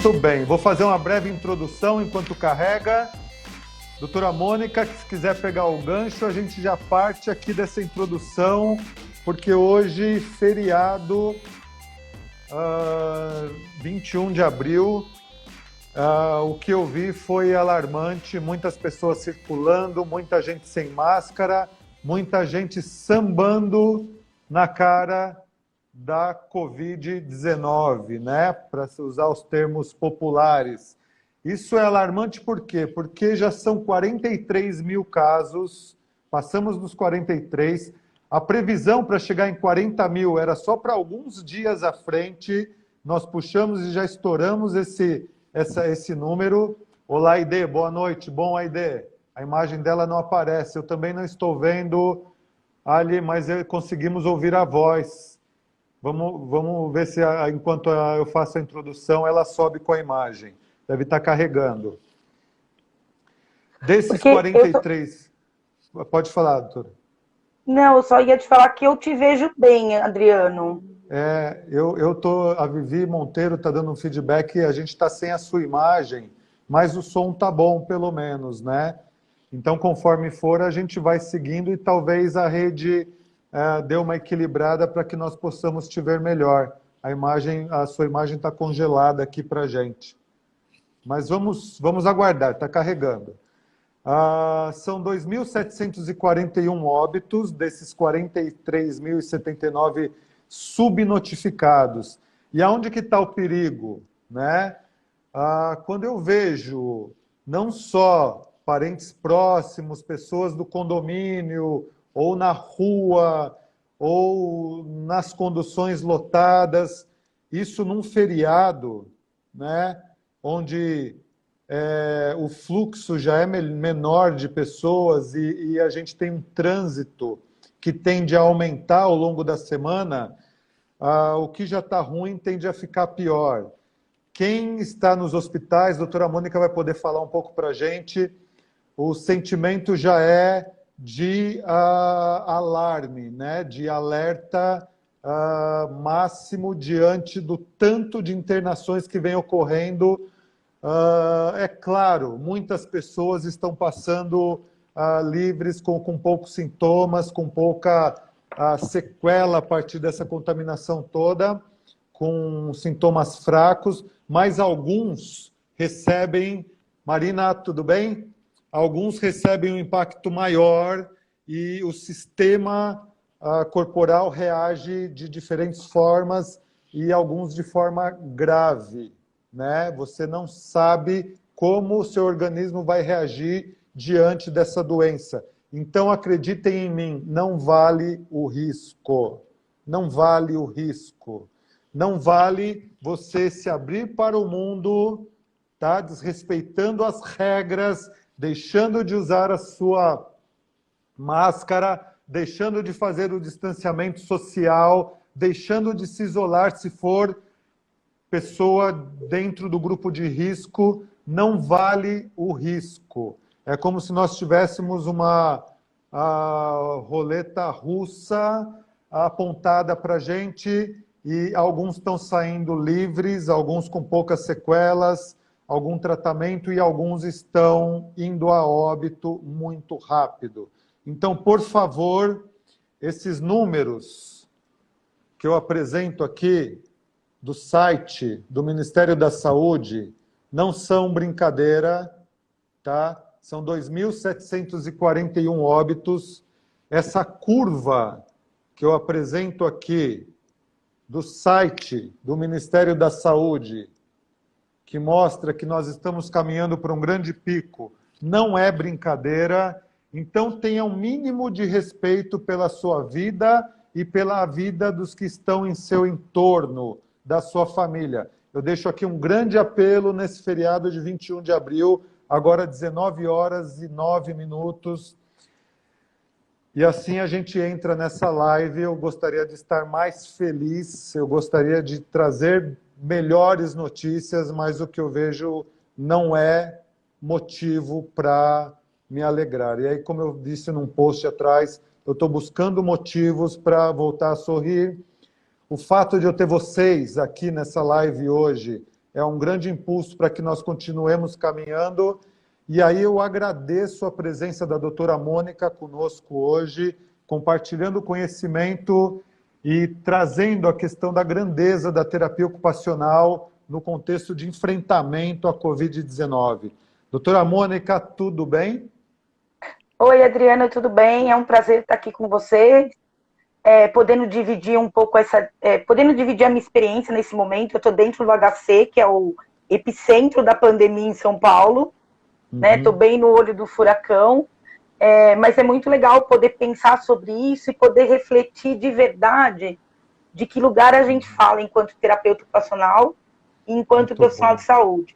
Muito bem, vou fazer uma breve introdução enquanto carrega. Doutora Mônica, se quiser pegar o gancho, a gente já parte aqui dessa introdução, porque hoje, feriado, 21 de abril, o que eu vi foi alarmante, muitas pessoas circulando, muita gente sem máscara, muita gente sambando na cara da Covid-19, né? Para usar os termos populares. Isso é alarmante por quê? Porque já são 43 mil casos, passamos dos 43, a previsão para chegar em 40 mil era só para alguns dias à frente, nós puxamos e já estouramos esse número. Olá, Aide, boa noite. Bom, Aide, a imagem dela não aparece, eu também não estou vendo ali, mas conseguimos ouvir a voz. Vamos ver se, enquanto eu faço a introdução, ela sobe com a imagem. Deve estar carregando. Desses 43... Pode falar, doutora. Não, eu só ia te falar que eu te vejo bem, Adriano. A Vivi Monteiro está dando um feedback, a gente está sem a sua imagem, mas o som está bom, pelo menos, né? Então, conforme for, a gente vai seguindo e talvez a rede dê uma equilibrada para que nós possamos te ver melhor. A sua imagem está congelada aqui para a gente. Mas vamos aguardar, está carregando. São 2.741 óbitos, desses 43.079 subnotificados. E aonde que está o perigo? Né? Quando eu vejo não só parentes próximos, pessoas do condomínio, ou na rua, ou nas conduções lotadas, isso num feriado, né? Onde o fluxo já é menor de pessoas e a gente tem um trânsito que tende a aumentar ao longo da semana, o que já está ruim tende a ficar pior. Quem está nos hospitais, a doutora Mônica vai poder falar um pouco para a gente, o sentimento já é de alarme, né? De alerta máximo diante do tanto de internações que vem ocorrendo. É claro, muitas pessoas estão passando livres com poucos sintomas, com pouca sequela a partir dessa contaminação toda, com sintomas fracos, mas alguns recebem... Marina, tudo bem? Alguns recebem um impacto maior e o sistema corporal reage de diferentes formas e alguns de forma grave. Né? Você não sabe como o seu organismo vai reagir diante dessa doença. Então, acreditem em mim, não vale o risco. Não vale o risco. Não vale você se abrir para o mundo, tá? Desrespeitando as regras, deixando de usar a sua máscara, deixando de fazer o distanciamento social, deixando de se isolar se for pessoa dentro do grupo de risco. Não vale o risco. É como se nós tivéssemos uma roleta russa apontada para a gente e alguns estão saindo livres, alguns com poucas sequelas, algum tratamento e alguns estão indo a óbito muito rápido. Então, por favor, esses números que eu apresento aqui, do site do Ministério da Saúde, não são brincadeira, tá? São 2.741 óbitos. Essa curva que eu apresento aqui, do site do Ministério da Saúde, que mostra que nós estamos caminhando para um grande pico, não é brincadeira. Então, tenha um mínimo de respeito pela sua vida e pela vida dos que estão em seu entorno, da sua família. Eu deixo aqui um grande apelo nesse feriado de 21 de abril, agora 19h09. E assim a gente entra nessa live. Eu gostaria de estar mais feliz, eu gostaria de trazer melhores notícias, mas o que eu vejo não é motivo para me alegrar. E aí, como eu disse num post atrás, eu estou buscando motivos para voltar a sorrir. O fato de eu ter vocês aqui nessa live hoje é um grande impulso para que nós continuemos caminhando. E aí eu agradeço a presença da doutora Mônica conosco hoje, compartilhando conhecimento e trazendo a questão da grandeza da terapia ocupacional no contexto de enfrentamento à Covid-19. Doutora Mônica, tudo bem? Oi, Adriana, tudo bem? É um prazer estar aqui com você, podendo dividir um pouco podendo dividir a minha experiência nesse momento. Eu estou dentro do HC, que é o epicentro da pandemia em São Paulo, né? Estou bem no olho do furacão, mas é muito legal poder pensar sobre isso e poder refletir de verdade de que lugar a gente fala enquanto terapeuta ocupacional e enquanto profissional de saúde.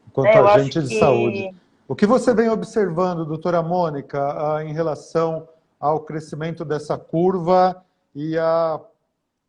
Enquanto agente de saúde. O que você vem observando, doutora Mônica, em relação ao crescimento dessa curva e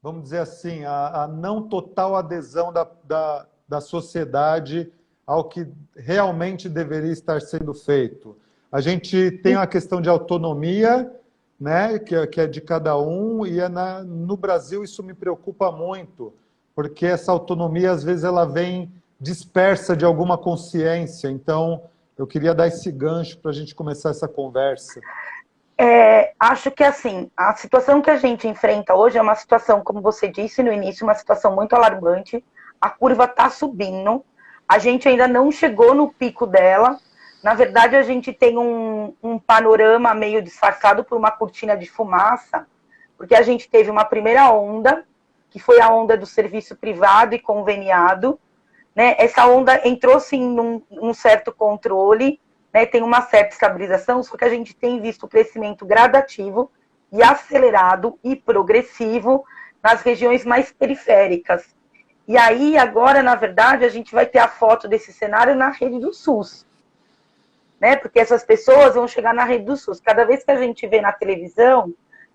vamos dizer assim, a não total adesão da sociedade ao que realmente deveria estar sendo feito? A gente tem uma questão de autonomia, né, que é de cada um, e no Brasil isso me preocupa muito, porque essa autonomia, às vezes, ela vem dispersa de alguma consciência. Então, eu queria dar esse gancho para a gente começar essa conversa. Acho que, assim, a situação que a gente enfrenta hoje é uma situação, como você disse no início, uma situação muito alarmante. A curva está subindo, a gente ainda não chegou no pico dela. Na verdade, a gente tem um panorama meio disfarçado por uma cortina de fumaça, porque a gente teve uma primeira onda, que foi a onda do serviço privado e conveniado, né? Essa onda entrou, sim, num certo controle, né? Tem uma certa estabilização, só que a gente tem visto o crescimento gradativo e acelerado e progressivo nas regiões mais periféricas. E aí, agora, na verdade, a gente vai ter a foto desse cenário na rede do SUS, né? Porque essas pessoas vão chegar na rede do SUS. Cada vez que a gente vê na televisão,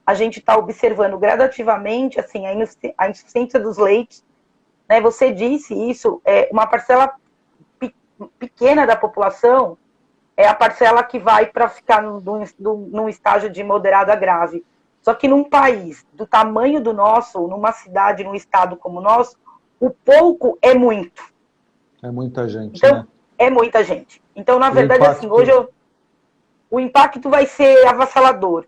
a gente está observando gradativamente assim, a insuficiência dos leitos, né? Você disse isso, uma parcela pequena da população é a parcela que vai para ficar num estágio de moderado a grave. Só que num país do tamanho do nosso, numa cidade, num estado como o nosso, o pouco é muito. É muita gente, então, né? É muita gente. Então, na verdade, assim, hoje o impacto vai ser avassalador.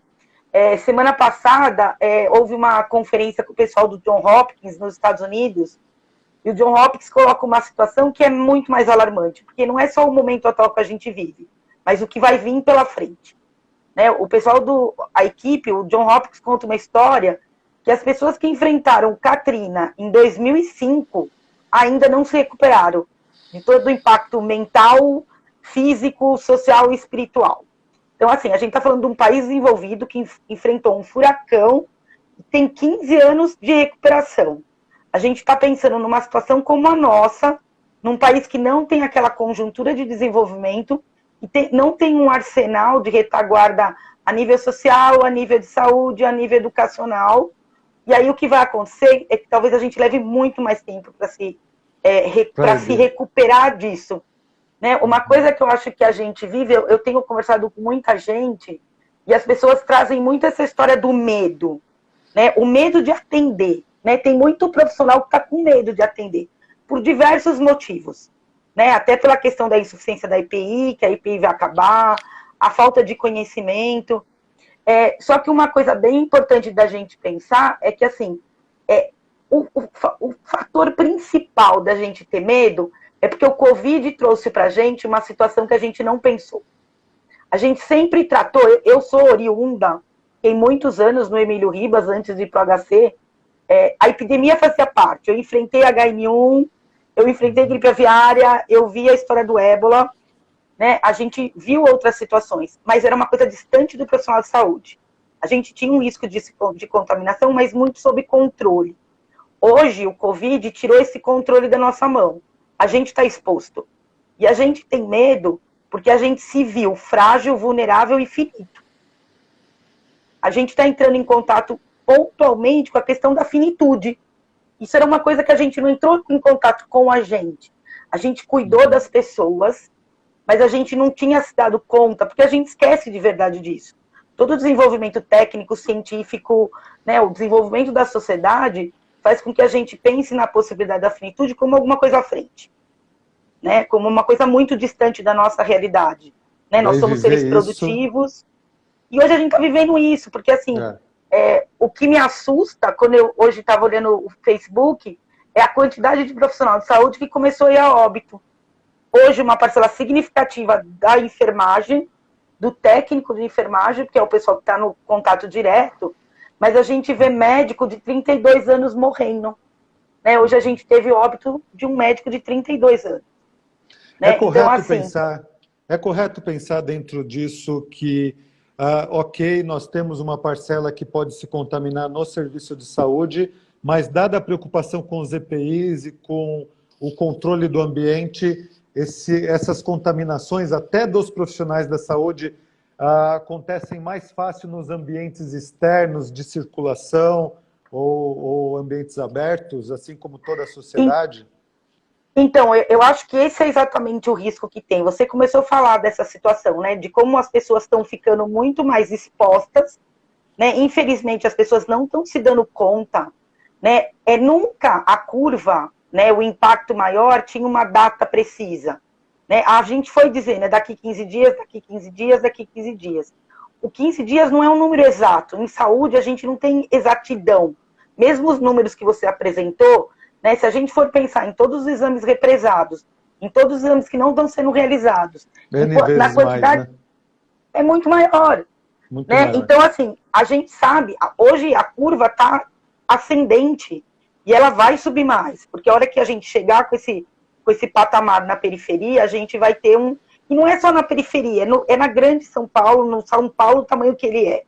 Semana passada, houve uma conferência com o pessoal do John Hopkins, nos Estados Unidos, e o John Hopkins coloca uma situação que é muito mais alarmante, porque não é só o momento atual que a gente vive, mas o que vai vir pela frente. Né? O pessoal a equipe, o John Hopkins conta uma história que as pessoas que enfrentaram Katrina em 2005 ainda não se recuperaram de todo o impacto mental, físico, social e espiritual. Então, assim, a gente está falando de um país desenvolvido que enfrentou um furacão e tem 15 anos de recuperação. A gente está pensando numa situação como a nossa, num país que não tem aquela conjuntura de desenvolvimento, e não tem um arsenal de retaguarda a nível social, a nível de saúde, a nível educacional. E aí o que vai acontecer é que talvez a gente leve muito mais tempo para se recuperar disso. Né? Uma coisa que eu acho que a gente vive, eu tenho conversado com muita gente, e as pessoas trazem muito essa história do medo, né? O medo de atender. Né? Tem muito profissional que está com medo de atender, por diversos motivos. Né? Até pela questão da insuficiência da EPI, que a EPI vai acabar, a falta de conhecimento. Só que uma coisa bem importante da gente pensar é que, assim, o fator principal da gente ter medo é porque o Covid trouxe para a gente uma situação que a gente não pensou. A gente sempre tratou, eu sou oriunda, tem muitos anos no Emílio Ribas, antes de ir para o HC, a epidemia fazia parte. Eu enfrentei H1N1, eu enfrentei gripe aviária, eu vi a história do ébola, né? A gente viu outras situações, mas era uma coisa distante do profissional de saúde. A gente tinha um risco de contaminação, mas muito sob controle. Hoje, o Covid tirou esse controle da nossa mão. A gente está exposto. E a gente tem medo porque a gente se viu frágil, vulnerável e finito. A gente está entrando em contato pontualmente com a questão da finitude. Isso era uma coisa que a gente não entrou em contato com a gente. A gente cuidou das pessoas, mas a gente não tinha se dado conta, porque a gente esquece de verdade disso. Todo o desenvolvimento técnico, científico, né, o desenvolvimento da sociedade faz com que a gente pense na possibilidade da finitude como alguma coisa à frente. né? Como uma coisa muito distante da nossa realidade. Né? Nós somos seres produtivos. E hoje a gente está vivendo isso, porque assim, o que me assusta, quando eu hoje estava olhando o Facebook, é a quantidade de profissional de saúde que começou a ir a óbito. Hoje, uma parcela significativa da enfermagem, do técnico de enfermagem, que é o pessoal que está no contato direto, mas a gente vê médico de 32 anos morrendo. Né? Hoje a gente teve óbito de um médico de 32 anos. Né? É correto pensar dentro disso que, ok, nós temos uma parcela que pode se contaminar no serviço de saúde, mas dada a preocupação com os EPIs e com o controle do ambiente, essas contaminações, até dos profissionais da saúde, acontecem mais fácil nos ambientes externos de circulação ou ambientes abertos, assim como toda a sociedade? Então, eu acho que esse é exatamente o risco que tem. Você começou a falar dessa situação, né? De como as pessoas estão ficando muito mais expostas, né? Infelizmente, as pessoas não estão se dando conta, né? Nunca a curva, né? O impacto maior tinha uma data precisa, né? A gente foi dizer, né? Daqui 15 dias, daqui 15 dias, daqui 15 dias. O 15 dias não é um número exato. Em saúde, a gente não tem exatidão. Mesmo os números que você apresentou, né, se a gente for pensar em todos os exames represados, em todos os exames que não estão sendo realizados, na quantidade, mais, né? É muito maior. Muito né? Maior. Então, assim, a gente sabe, hoje a curva está ascendente e ela vai subir mais, porque a hora que a gente chegar com esse patamar na periferia, a gente vai ter um... E não é só na periferia, é na grande São Paulo, no São Paulo, o tamanho que ele é.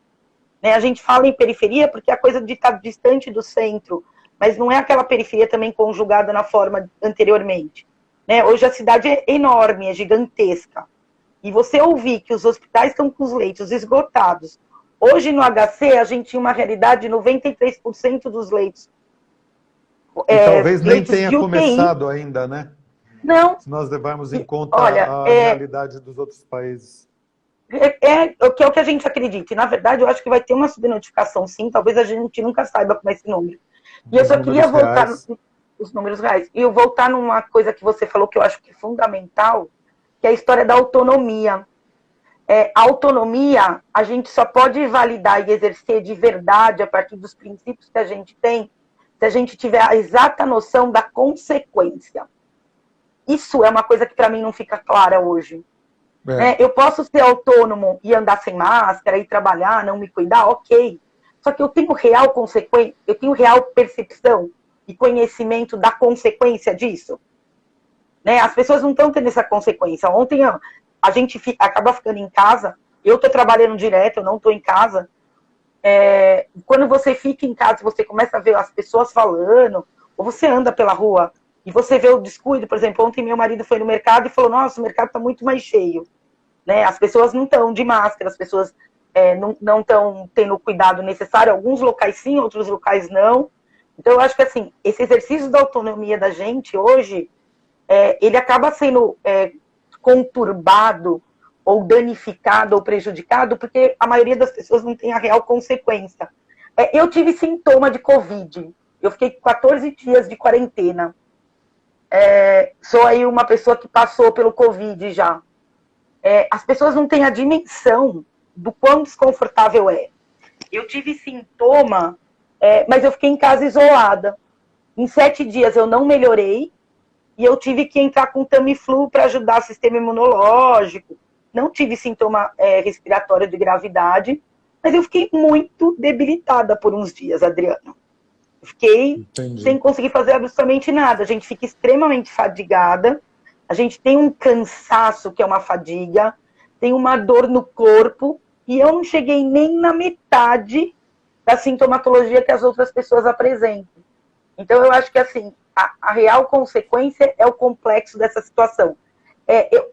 Né? A gente fala em periferia porque é a coisa de estar distante do centro, mas não é aquela periferia também conjugada na forma anteriormente. Né? Hoje a cidade é enorme, é gigantesca. E você ouvir que os hospitais estão com os leitos esgotados. Hoje no HC a gente tinha uma realidade de 93% dos leitos. Talvez nem tenha começado ainda, né? Não. Se nós levarmos em conta a realidade dos outros países. É o que a gente acredita. E, na verdade, eu acho que vai ter uma subnotificação, sim. Talvez a gente nunca saiba como é esse número. E eu só queria voltar nos números reais. E eu voltar numa coisa que você falou que eu acho que é fundamental, que é a história da autonomia. A autonomia, a gente só pode validar e exercer de verdade a partir dos princípios que a gente tem, se a gente tiver a exata noção da consequência. Isso é uma coisa que, para mim, não fica clara hoje. Eu posso ser autônomo e andar sem máscara, e trabalhar, não me cuidar, ok. Só que eu tenho real consequência, eu tenho real percepção e conhecimento da consequência disso. Né? As pessoas não estão tendo essa consequência. Ontem a gente acaba ficando em casa, eu estou trabalhando direto, eu não estou em casa. Quando você fica em casa, você começa a ver as pessoas falando, ou você anda pela rua e você vê o descuido. Por exemplo, ontem meu marido foi no mercado e falou, nossa, o mercado está muito mais cheio. Né? As pessoas não estão de máscara, as pessoas não estão tendo o cuidado necessário. Alguns locais sim, outros locais não. Então, eu acho que assim, esse exercício da autonomia da gente hoje, ele acaba sendo conturbado, ou danificado, ou prejudicado, porque a maioria das pessoas não tem a real consequência. Eu tive sintoma de Covid. Eu fiquei 14 dias de quarentena. Sou aí uma pessoa que passou pelo Covid já. As pessoas não têm a dimensão do quão desconfortável é. Eu tive sintoma, mas eu fiquei em casa isolada. Em 7 dias eu não melhorei e eu tive que entrar com Tamiflu para ajudar o sistema imunológico. Não tive sintoma respiratório de gravidade, mas eu fiquei muito debilitada por uns dias, Adriano. Fiquei sem conseguir fazer absolutamente nada. A gente fica extremamente fadigada. A gente tem um cansaço, que é uma fadiga, tem uma dor no corpo, e eu não cheguei nem na metade da sintomatologia que as outras pessoas apresentam. Então, eu acho que, assim, a real consequência é o complexo dessa situação.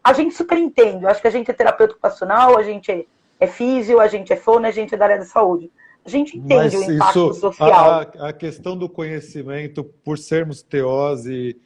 A gente super entende, eu acho que a gente é terapeuta ocupacional, a gente é físio, a gente é fono, a gente é da área da saúde. A gente entende o impacto social. A questão do conhecimento, por sermos TOs e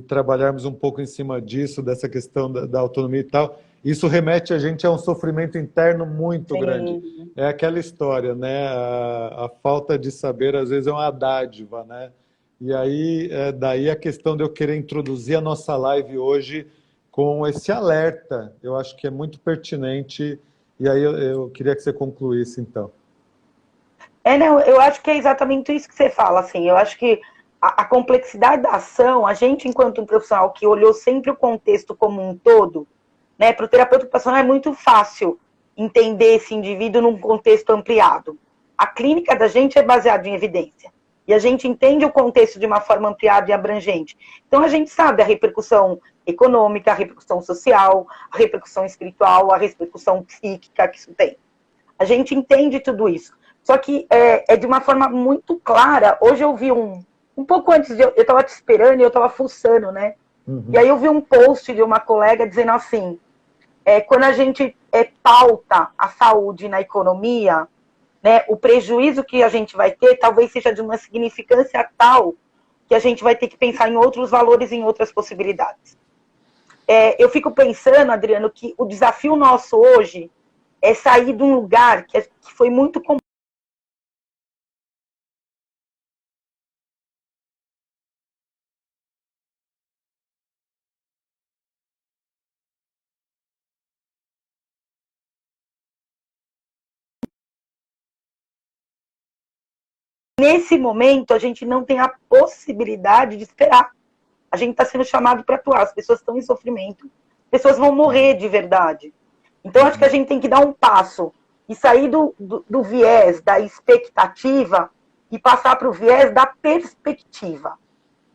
trabalharmos um pouco em cima disso, dessa questão da autonomia e tal, isso remete a gente a um sofrimento interno muito grande. É aquela história, né? A falta de saber, às vezes, é uma dádiva, né? E aí, daí a questão de eu querer introduzir a nossa live hoje com esse alerta. Eu acho que é muito pertinente, e aí eu queria que você concluísse, então. Não, eu acho que é exatamente isso que você fala, assim, eu acho que a complexidade da ação, a gente, enquanto um profissional que olhou sempre o contexto como um todo, né, para o terapeuta ocupacional é muito fácil entender esse indivíduo num contexto ampliado. A clínica da gente é baseada em evidência, e a gente entende o contexto de uma forma ampliada e abrangente. Então, a gente sabe a repercussão econômica, a repercussão social, a repercussão espiritual, a repercussão psíquica que isso tem. A gente entende tudo isso. Só que é de uma forma muito clara. Hoje eu vi um pouco antes, eu estava te esperando e eu estava fuçando, né? Uhum. E aí eu vi um post de uma colega dizendo assim, quando a gente pauta a saúde na economia, né, o prejuízo que a gente vai ter talvez seja de uma significância tal que a gente vai ter que pensar em outros valores, em outras possibilidades. Eu fico pensando, Adriano, que o desafio nosso hoje é sair de um lugar que foi muito complexo. Nesse momento, a gente não tem a possibilidade de esperar. A gente está sendo chamado para atuar. As pessoas estão em sofrimento. As pessoas vão morrer de verdade. Então, acho que a gente tem que dar um passo e sair do viés da expectativa e passar para o viés da perspectiva.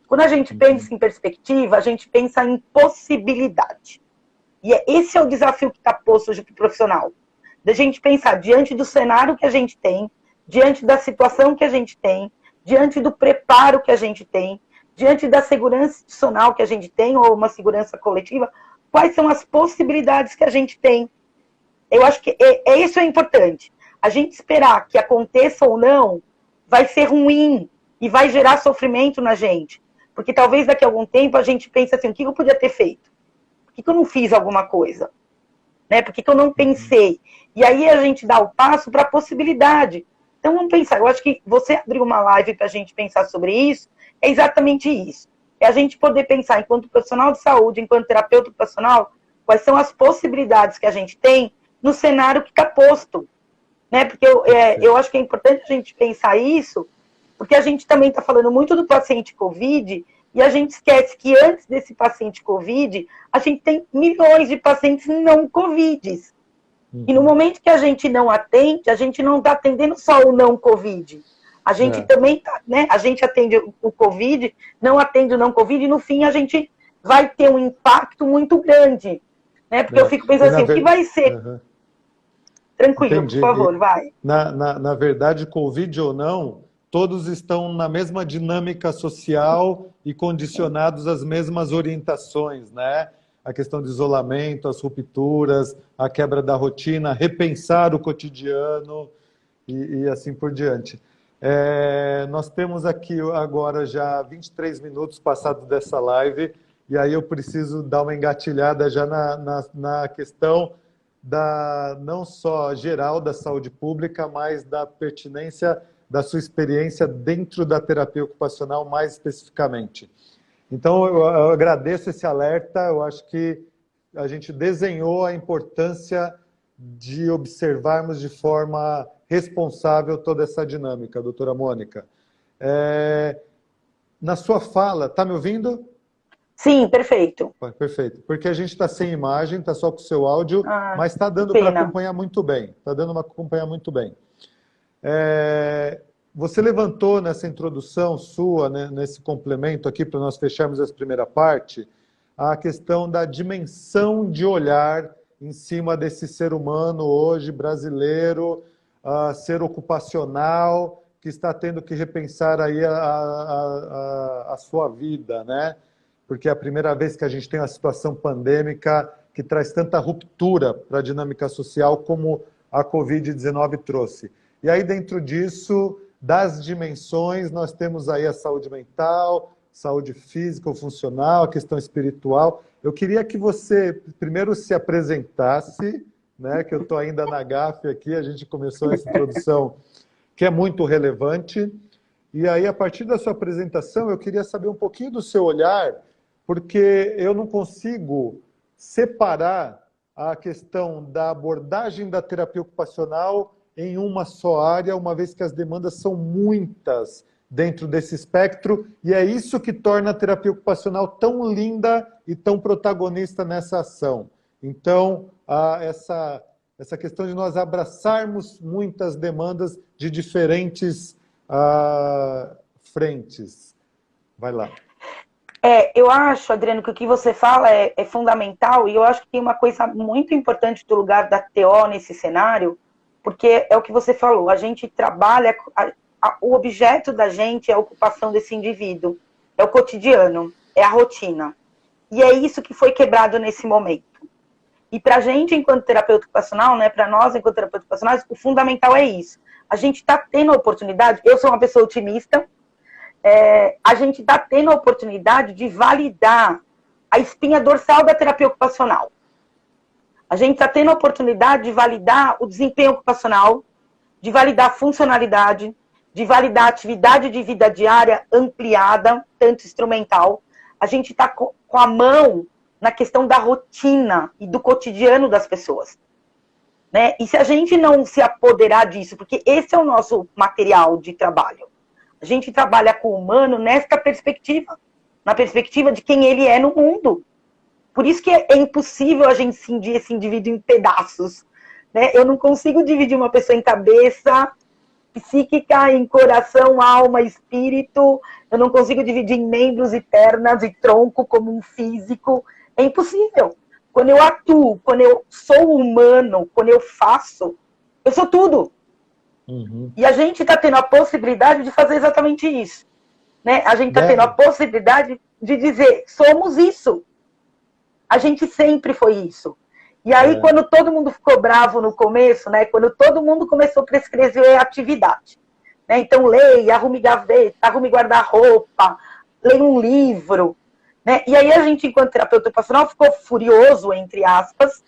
Quando a gente pensa em perspectiva, a gente pensa em possibilidade. E esse é o desafio que está posto hoje para o profissional. Da gente pensar diante do cenário que a gente tem, diante da situação que a gente tem, diante do preparo que a gente tem, diante da segurança institucional que a gente tem, ou uma segurança coletiva, quais são as possibilidades que a gente tem. Eu acho que isso é importante. A gente esperar que aconteça ou não, vai ser ruim e vai gerar sofrimento na gente. Porque talvez daqui a algum tempo a gente pense assim, o que eu podia ter feito? Por que eu não fiz alguma coisa? Né? Por que eu não pensei? E aí a gente dá o passo para a possibilidade. Então vamos pensar, eu acho que você abrir uma live para a gente pensar sobre isso, é exatamente isso. É a gente poder pensar, enquanto profissional de saúde, enquanto terapeuta ocupacional, quais são as possibilidades que a gente tem no cenário que está posto. Né? Porque eu acho que é importante a gente pensar isso, porque a gente também está falando muito do paciente COVID, e a gente esquece que antes desse paciente COVID, a gente tem milhões de pacientes não COVID. E no momento que a gente não atende, a gente não está atendendo só o não COVID. A gente também, né? A gente atende o COVID, não atende o não COVID, e no fim a gente vai ter um impacto muito grande. Né? Porque eu fico pensando assim, o que vai ser? Tranquilo, entendi. Por favor, vai. Na verdade, Covid ou não, todos estão na mesma dinâmica social e condicionados às mesmas orientações, né? A questão de isolamento, as rupturas, a quebra da rotina, repensar o cotidiano e assim por diante. Nós temos aqui agora já 23 minutos passados dessa live, e aí eu preciso dar uma engatilhada já na questão não só geral da saúde pública, mas da pertinência da sua experiência dentro da terapia ocupacional mais especificamente. Então, eu agradeço esse alerta, eu acho que a gente desenhou a importância de observarmos de forma responsável toda essa dinâmica, doutora Mônica. Na sua fala, está me ouvindo? Sim, perfeito. Perfeito, porque a gente está sem imagem, está só com o seu áudio, mas está dando para acompanhar muito bem. Está dando para acompanhar muito bem. Você levantou nessa introdução sua, né, nesse complemento aqui, para nós fecharmos essa primeira parte, a questão da dimensão de olhar em cima desse ser humano hoje, brasileiro, ser ocupacional, que está tendo que repensar aí a sua vida, né? Porque é a primeira vez que a gente tem uma situação pandêmica que traz tanta ruptura para a dinâmica social como a Covid-19 trouxe. E aí, dentro disso, das dimensões, nós temos aí a saúde mental, saúde física ou funcional, a questão espiritual. Eu queria que você primeiro se apresentasse, né, que eu estou ainda na gafe aqui, a gente começou essa introdução que é muito relevante, E aí, a partir da sua apresentação, eu queria saber um pouquinho do seu olhar, porque eu não consigo separar a questão da abordagem da terapia ocupacional em uma só área, uma vez que as demandas são muitas dentro desse espectro, e é isso que torna a terapia ocupacional tão linda e tão protagonista nessa ação. Então, essa questão de nós abraçarmos muitas demandas de diferentes frentes. Vai lá. Eu acho, Adriano, que o que você fala é fundamental, e eu acho que tem uma coisa muito importante do lugar da TO nesse cenário, porque é o que você falou, a gente trabalha, o objeto da gente é a ocupação desse indivíduo, é o cotidiano, é a rotina. E é isso que foi quebrado nesse momento. E para a gente, enquanto terapeuta ocupacional, né, para nós, enquanto terapeuta ocupacional, o fundamental é isso. A gente está tendo a oportunidade, eu sou uma pessoa otimista, a gente está tendo a oportunidade de validar a espinha dorsal da terapia ocupacional. A gente está tendo a oportunidade de validar o desempenho ocupacional, de validar a funcionalidade, de validar a atividade de vida diária ampliada, tanto instrumental. A gente está com a mão na questão da rotina e do cotidiano das pessoas. Né? E se a gente não se apoderar disso, porque esse é o nosso material de trabalho, a gente trabalha com o humano nesta perspectiva, na perspectiva de quem ele é no mundo. Por isso que é impossível a gente cindir esse indivíduo em pedaços. Né? Eu não consigo dividir uma pessoa em cabeça, psíquica, em coração, alma, espírito. Eu não consigo dividir em membros e pernas e tronco como um físico. É impossível. Quando eu atuo, quando eu sou humano, quando eu faço, eu sou tudo. Uhum. E a gente está tendo a possibilidade de fazer exatamente isso. Né? A gente está tendo a possibilidade de dizer, somos isso. A gente sempre foi isso. E aí, quando todo mundo ficou bravo no começo, né? Quando todo mundo começou a prescrever a atividade. Né? Então, leia, arrume gaveta, arrume guarda-roupa, leia um livro. Né? E aí a gente, enquanto terapeuta ocupacional, ficou furioso, entre aspas,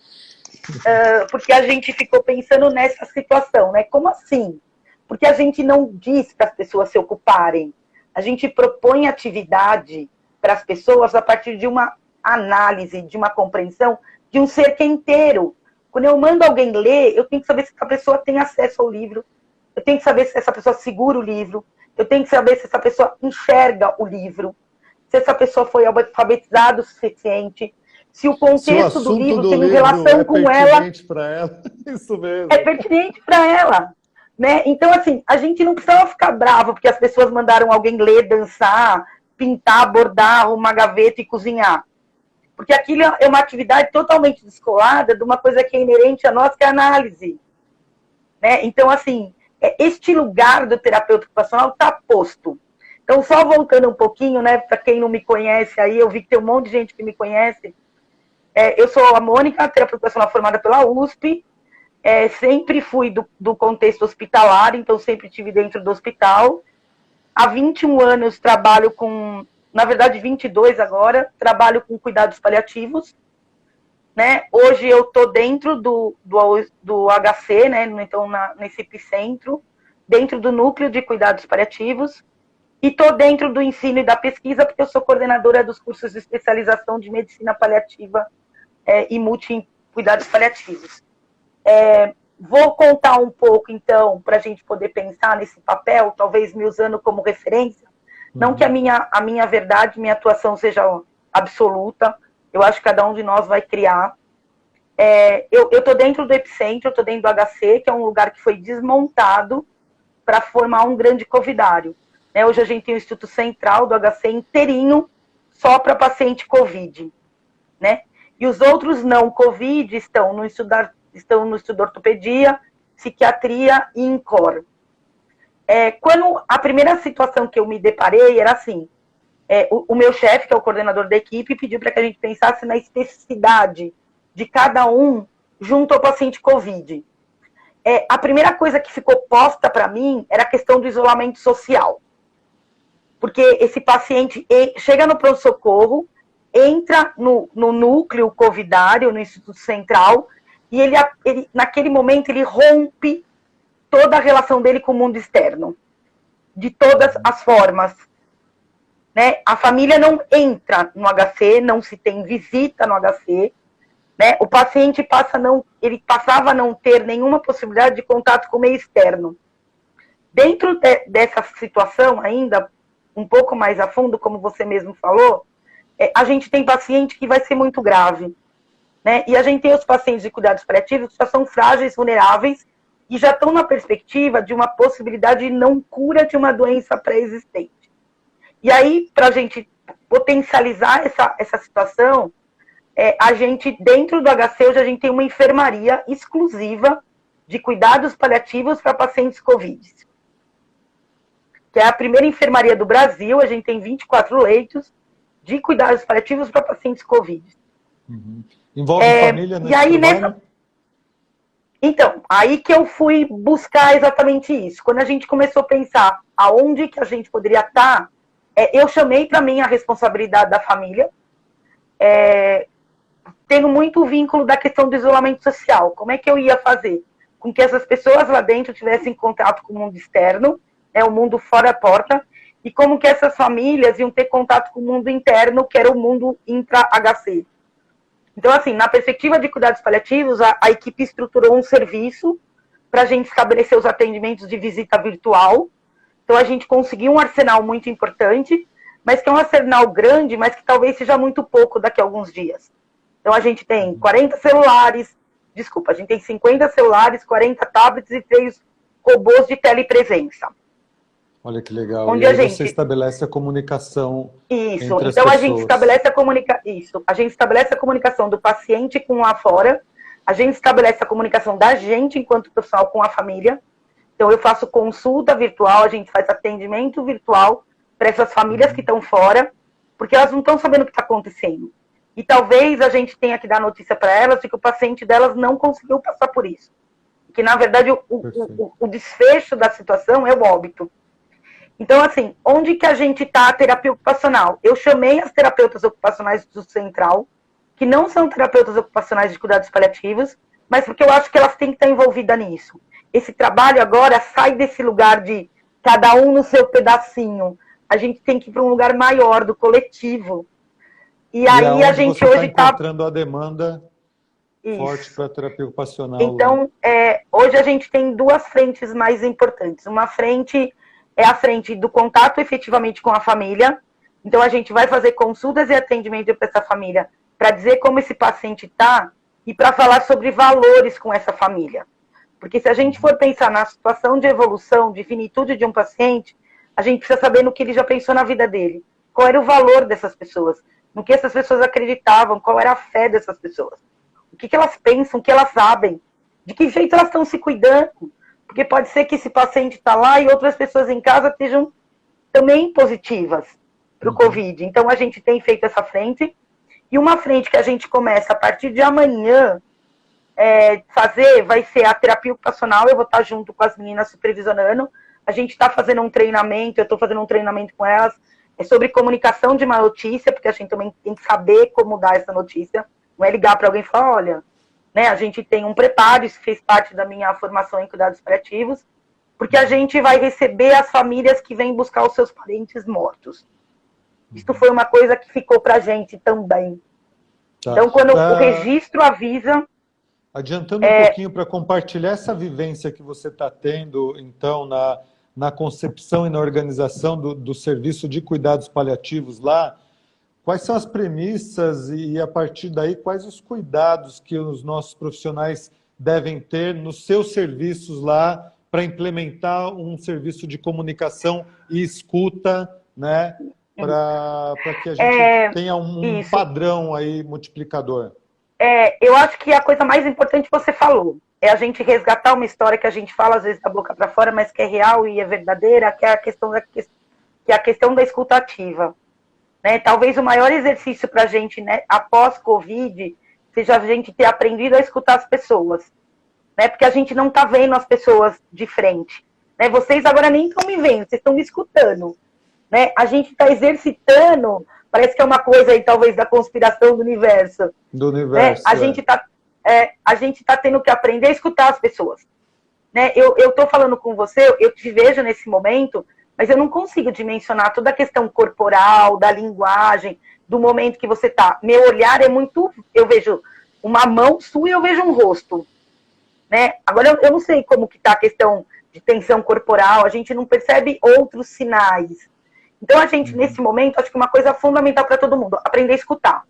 porque a gente ficou pensando nessa situação. Né? Como assim? Porque a gente não diz para as pessoas se ocuparem. A gente propõe atividade para as pessoas a partir de uma análise, de uma compreensão de um ser que é inteiro. Quando eu mando alguém ler, eu tenho que saber se essa pessoa tem acesso ao livro, eu tenho que saber se essa pessoa segura o livro, eu tenho que saber se essa pessoa enxerga o livro, se essa pessoa foi alfabetizada o suficiente, se o contexto do livro tem relação com ela. É pertinente para ela. Isso mesmo. É pertinente para ela. Né? Então, assim, a gente não precisa ficar bravo porque as pessoas mandaram alguém ler, dançar, pintar, bordar, arrumar gaveta e cozinhar. Porque aquilo é uma atividade totalmente descolada de uma coisa que é inerente a nós, que é a análise. Né? Então, assim, este lugar do terapeuta ocupacional está posto. Então, só voltando um pouquinho, né, para quem não me conhece aí, eu vi que tem um monte de gente que me conhece. Eu sou a Mônica, terapeuta ocupacional formada pela USP. Sempre fui do contexto hospitalar, então sempre estive dentro do hospital. Há 21 anos trabalho com... Na verdade, 22 agora, trabalho com cuidados paliativos. Né? Hoje eu estou dentro do HC, né? Então nesse epicentro, dentro do núcleo de cuidados paliativos, e estou dentro do ensino e da pesquisa, porque eu sou coordenadora dos cursos de especialização de medicina paliativa e multi-cuidados paliativos. Vou contar um pouco, então, para a gente poder pensar nesse papel, talvez me usando como referência. Não que a minha verdade, minha atuação seja absoluta, eu acho que cada um de nós vai criar. Eu estou dentro do epicentro, eu estou dentro do HC, que é um lugar que foi desmontado para formar um grande covidário. Hoje a gente tem o Instituto Central do HC inteirinho, só para paciente Covid. Né? E os outros não Covid estão no estudo ortopedia, psiquiatria e INCOR. Quando a primeira situação que eu me deparei era assim, o meu chefe, que é o coordenador da equipe, pediu para que a gente pensasse na especificidade de cada um junto ao paciente Covid. A primeira coisa que ficou posta para mim era a questão do isolamento social. Porque esse paciente chega no pronto-socorro, entra no núcleo covidário, no Instituto Central, e ele, naquele momento, ele rompe toda a relação dele com o mundo externo. de todas as formas. Né? A família não entra no HC, não se tem visita no HC, né? O paciente passava a não ter nenhuma possibilidade de contato com o meio externo. Dentro dessa situação ainda, um pouco mais a fundo, como você mesmo falou, a gente tem paciente que vai ser muito grave, né? E a gente tem os pacientes de cuidados paliativos que já são frágeis, vulneráveis, e já estão na perspectiva de uma possibilidade de não cura de uma doença pré-existente. E aí, para a gente potencializar essa situação, a gente, dentro do HC, hoje a gente tem uma enfermaria exclusiva de cuidados paliativos para pacientes Covid. Que é a primeira enfermaria do Brasil, a gente tem 24 leitos de cuidados paliativos para pacientes Covid. Uhum. Envolve família nesse trabalho? Então, aí que eu fui buscar exatamente isso. Quando a gente começou a pensar aonde que a gente poderia estar, eu chamei para mim a responsabilidade da família. Tenho muito vínculo da questão do isolamento social. Como é que eu ia fazer com que essas pessoas lá dentro tivessem contato com o mundo externo, o mundo fora da porta, e como que essas famílias iam ter contato com o mundo interno, que era o mundo intra-HC. Então, assim, na perspectiva de cuidados paliativos, a equipe estruturou um serviço para a gente estabelecer os atendimentos de visita virtual. Então, a gente conseguiu um arsenal muito importante, mas que é um arsenal grande, mas que talvez seja muito pouco daqui a alguns dias. Então, a gente tem 40 celulares, a gente tem 50 celulares, 40 tablets e 3 robôs de telepresença. Olha que legal. Onde e aí você estabelece a comunicação entre as pessoas. Então, a gente estabelece a comunicação do paciente com lá fora, a gente estabelece a comunicação da gente, enquanto profissional, com a família. Então, eu faço consulta virtual, a gente faz atendimento virtual para essas famílias que estão fora, porque elas não estão sabendo o que está acontecendo. E talvez a gente tenha que dar notícia para elas de que o paciente delas não conseguiu passar por isso. Que, na verdade, o desfecho da situação é o óbito. Então, assim, onde que a gente está a terapia ocupacional? Eu chamei as terapeutas ocupacionais do Central, que não são terapeutas ocupacionais de cuidados paliativos, mas porque eu acho que elas têm que estar envolvidas nisso. Esse trabalho agora sai desse lugar de cada um no seu pedacinho. A gente tem que ir para um lugar maior, do coletivo. E aí a gente hoje está encontrando a demanda forte para a terapia ocupacional. Então, hoje a gente tem duas frentes mais importantes. Uma frente é a frente do contato efetivamente com a família. Então, a gente vai fazer consultas e atendimento para essa família, para dizer como esse paciente está e para falar sobre valores com essa família. Porque se a gente for pensar na situação de evolução, de finitude de um paciente, a gente precisa saber no que ele já pensou na vida dele. Qual era o valor dessas pessoas? No que essas pessoas acreditavam? Qual era a fé dessas pessoas? O que elas pensam? O que elas sabem? De que jeito elas estão se cuidando? Porque pode ser que esse paciente está lá e outras pessoas em casa estejam também positivas para o Covid. Então, a gente tem feito essa frente. E uma frente que a gente começa a partir de amanhã fazer vai ser a terapia ocupacional. Eu vou estar junto com as meninas supervisionando. A gente está fazendo um treinamento, eu estou fazendo um treinamento com elas, sobre comunicação de uma notícia, porque a gente também tem que saber como dar essa notícia. Não é ligar para alguém e falar, olha, né, a gente tem um preparo, isso fez parte da minha formação em cuidados paliativos, porque a gente vai receber as famílias que vêm buscar os seus parentes mortos. Isso foi uma coisa que ficou para a gente também. Tá. Então, quando o registro avisa... Adiantando um pouquinho para compartilhar essa vivência que você está tendo, então, na concepção e na organização do serviço de cuidados paliativos lá, quais são as premissas e, a partir daí, quais os cuidados que os nossos profissionais devem ter nos seus serviços lá para implementar um serviço de comunicação e escuta, né, para que a gente tenha um padrão aí multiplicador? Eu acho que a coisa mais importante você falou é a gente resgatar uma história que a gente fala às vezes da boca para fora, mas que é real e é verdadeira, que é a questão da escuta ativa. Né? Talvez o maior exercício para a gente, né, após Covid, seja a gente ter aprendido a escutar as pessoas. Né? Porque a gente não está vendo as pessoas de frente. Né? Vocês agora nem estão me vendo, vocês estão me escutando. Né? A gente está exercitando, parece que é uma coisa aí, talvez, da conspiração do universo. Do universo. Né? A gente tá tendo que aprender a escutar as pessoas. Né? Eu estou falando com você, eu te vejo nesse momento, mas eu não consigo dimensionar toda a questão corporal, da linguagem, do momento que você tá. Meu olhar é muito... Eu vejo uma mão sua e eu vejo um rosto. Né? Agora, eu não sei como que tá a questão de tensão corporal, a gente não percebe outros sinais. Então, a gente, nesse momento, acho que uma coisa fundamental para todo mundo, aprender a escutar.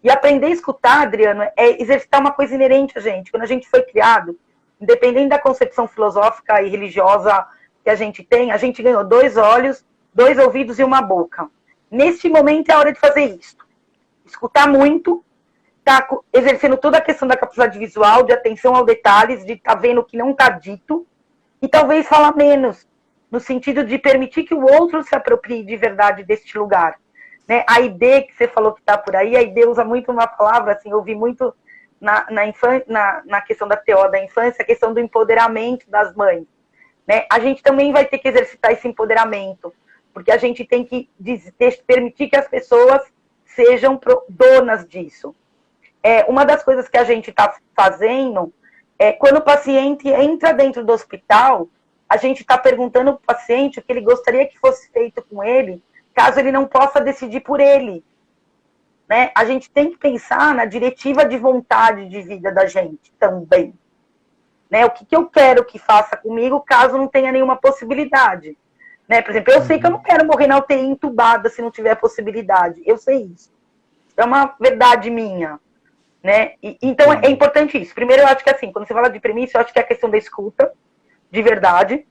E aprender a escutar, Adriano, é exercitar uma coisa inerente a gente. Quando a gente foi criado, independente da concepção filosófica e religiosa que a gente tem, a gente ganhou 2 olhos, 2 ouvidos e uma boca. Neste momento é a hora de fazer isso. Escutar muito, tá exercendo toda a questão da capacidade visual, de atenção aos detalhes, de estar vendo o que não está dito, e talvez falar menos, no sentido de permitir que o outro se aproprie de verdade deste lugar. Né? A ID que você falou que está por aí, a ID usa muito uma palavra, assim, eu ouvi muito na questão da TO da infância, a questão do empoderamento das mães. Né? A gente também vai ter que exercitar esse empoderamento, porque a gente tem que permitir que as pessoas sejam donas disso. Uma das coisas que a gente está fazendo é, quando o paciente entra dentro do hospital, a gente está perguntando para o paciente o que ele gostaria que fosse feito com ele, caso ele não possa decidir por ele. Né? A gente tem que pensar na diretiva de vontade de vida da gente também. Né? O que eu quero que faça comigo, caso não tenha nenhuma possibilidade. Né? Por exemplo, eu sei que eu não quero morrer na UTI entubada se não tiver possibilidade. Eu sei isso. É uma verdade minha. Né? Então, é importante isso. Primeiro, eu acho que assim, quando você fala de premissa, eu acho que é a questão da escuta, de verdade.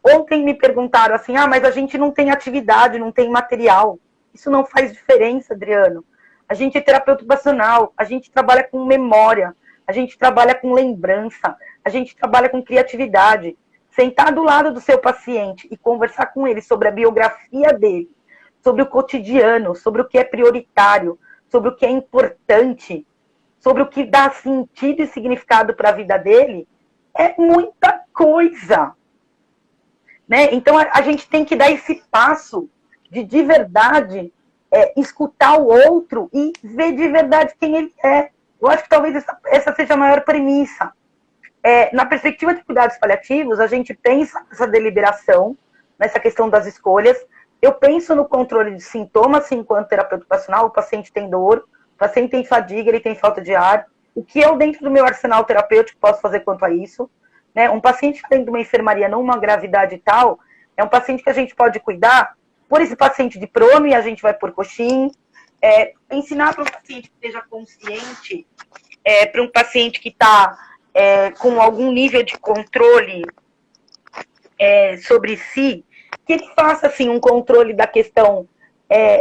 Ontem me perguntaram assim, mas a gente não tem atividade, não tem material. Isso não faz diferença, Adriano. A gente é terapeuta ocupacional, a gente trabalha com memória, a gente trabalha com lembrança, a gente trabalha com criatividade. Sentar do lado do seu paciente e conversar com ele sobre a biografia dele, sobre o cotidiano, sobre o que é prioritário, sobre o que é importante, sobre o que dá sentido e significado para a vida dele, é muita coisa. Né? Então, a gente tem que dar esse passo de verdade, escutar o outro e ver de verdade quem ele é. Eu acho que talvez essa seja a maior premissa. Na perspectiva de cuidados paliativos, a gente pensa nessa deliberação, nessa questão das escolhas. Eu penso no controle de sintomas, enquanto terapeuta ocupacional, o paciente tem dor, o paciente tem fadiga, ele tem falta de ar. O que eu, dentro do meu arsenal terapêutico, posso fazer quanto a isso? Né? Um paciente dentro de uma enfermaria, numa gravidade e tal, é um paciente que a gente pode cuidar por esse paciente de prono, e a gente vai por coxim. Ensinar para um paciente que esteja consciente, para um paciente que está com algum nível de controle sobre si, que ele faça assim, um controle da questão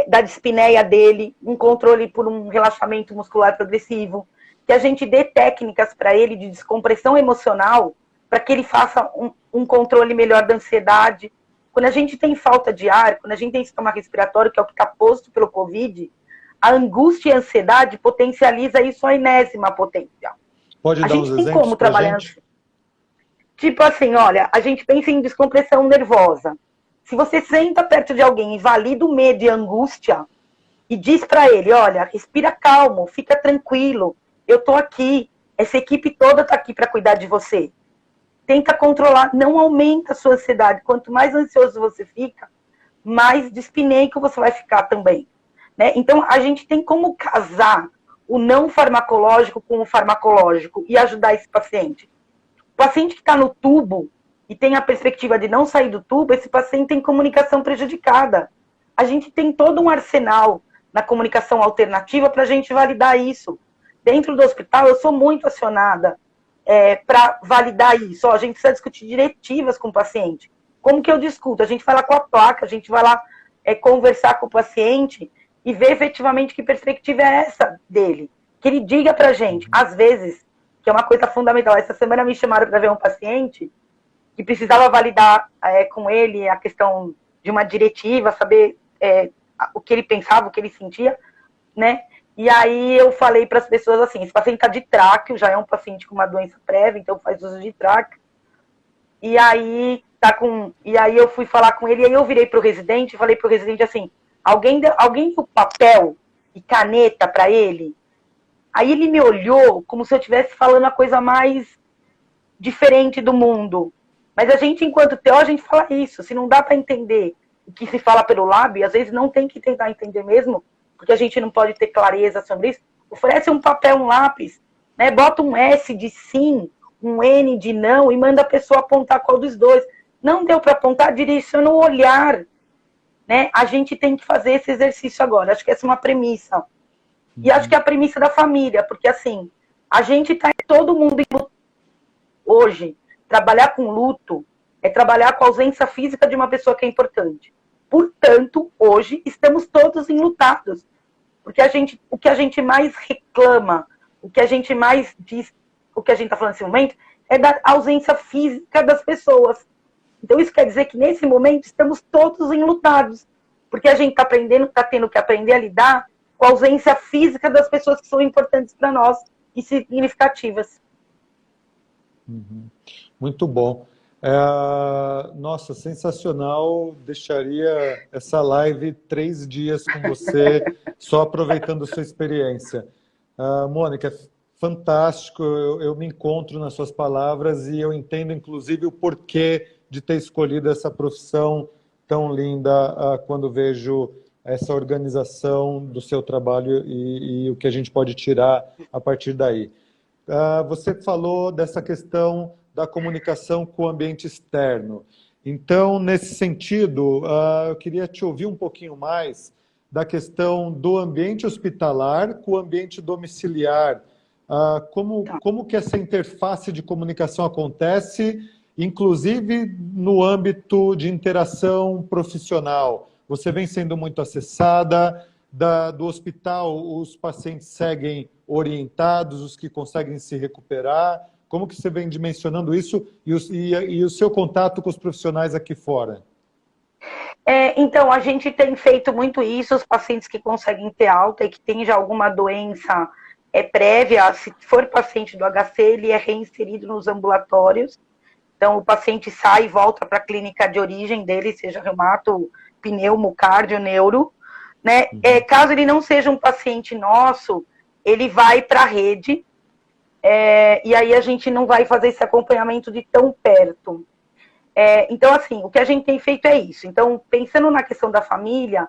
da dispneia dele, um controle por um relaxamento muscular progressivo, que a gente dê técnicas para ele de descompressão emocional, para que ele faça um controle melhor da ansiedade. Quando a gente tem falta de ar, quando a gente tem sistema respiratório, que é o que está posto pelo Covid, a angústia e a ansiedade potencializa isso à enésima potência. Pode dar uns exemplos? A gente tem como trabalhar. Tipo assim, olha, a gente pensa em descompressão nervosa. Se você senta perto de alguém e valida o medo e a angústia e diz para ele, olha, respira calmo, fica tranquilo, eu tô aqui, essa equipe toda tá aqui para cuidar de você. Tenta controlar, não aumenta a sua ansiedade. Quanto mais ansioso você fica, mais dispineico você vai ficar também. Né? Então, a gente tem como casar o não farmacológico com o farmacológico e ajudar esse paciente. O paciente que está no tubo e tem a perspectiva de não sair do tubo, esse paciente tem comunicação prejudicada. A gente tem todo um arsenal na comunicação alternativa para a gente validar isso. Dentro do hospital, eu sou muito acionada para validar isso. A gente precisa discutir diretivas com o paciente. Como que eu discuto? A gente vai lá com a placa, a gente vai lá conversar com o paciente e ver efetivamente que perspectiva é essa dele. Que ele diga para a gente, às vezes, que é uma coisa fundamental. Essa semana me chamaram para ver um paciente que precisava validar com ele a questão de uma diretiva, saber o que ele pensava, o que ele sentia, né? E aí eu falei para as pessoas assim, esse paciente está de tráqueo, já é um paciente com uma doença prévia, então faz uso de tráqueo. E aí eu fui falar com ele, e aí eu virei para o residente e falei para o residente assim, alguém deu papel e caneta para ele? Aí ele me olhou como se eu estivesse falando a coisa mais diferente do mundo. Mas a gente, enquanto TO, a gente fala isso. Se não dá para entender o que se fala pelo lábio, às vezes não tem que tentar entender mesmo, porque a gente não pode ter clareza sobre isso. Oferece um papel, um lápis, né? Bota um S de sim, um N de não, e manda a pessoa apontar qual dos dois. Não deu para apontar, direciona o olhar. Né? A gente tem que fazer esse exercício agora. Acho que essa é uma premissa. E acho que é a premissa da família, porque assim, a gente está todo mundo hoje. Trabalhar com luto é trabalhar com a ausência física de uma pessoa que é importante. Portanto, hoje estamos todos enlutados. Porque o que a gente mais reclama, o que a gente mais diz, o que a gente está falando nesse momento, é da ausência física das pessoas. Então, isso quer dizer que, nesse momento, estamos todos enlutados. Porque a gente está aprendendo, está tendo que aprender a lidar com a ausência física das pessoas que são importantes para nós e significativas. Muito bom. Nossa, sensacional. Deixaria essa live 3 dias com você, só aproveitando sua experiência. Mônica, fantástico. Eu me encontro nas suas palavras e eu entendo, inclusive, o porquê de ter escolhido essa profissão tão linda quando vejo essa organização do seu trabalho e o que a gente pode tirar a partir daí. Você falou dessa questão da comunicação com o ambiente externo. Então, nesse sentido, eu queria te ouvir um pouquinho mais da questão do ambiente hospitalar com o ambiente domiciliar. Como que essa interface de comunicação acontece, inclusive no âmbito de interação profissional? Você vem sendo muito acessada, do hospital os pacientes seguem orientados, os que conseguem se recuperar? Como que você vem dimensionando isso e o seu contato com os profissionais aqui fora? Então, a gente tem feito muito isso, os pacientes que conseguem ter alta e que têm já alguma doença prévia, se for paciente do HC, ele é reinserido nos ambulatórios. Então, o paciente sai e volta para a clínica de origem dele, seja reumato, pneumo, cardio, neuro. Né? Caso ele não seja um paciente nosso, ele vai para a rede, e aí a gente não vai fazer esse acompanhamento de tão perto. Então, assim, o que a gente tem feito é isso. Então, pensando na questão da família,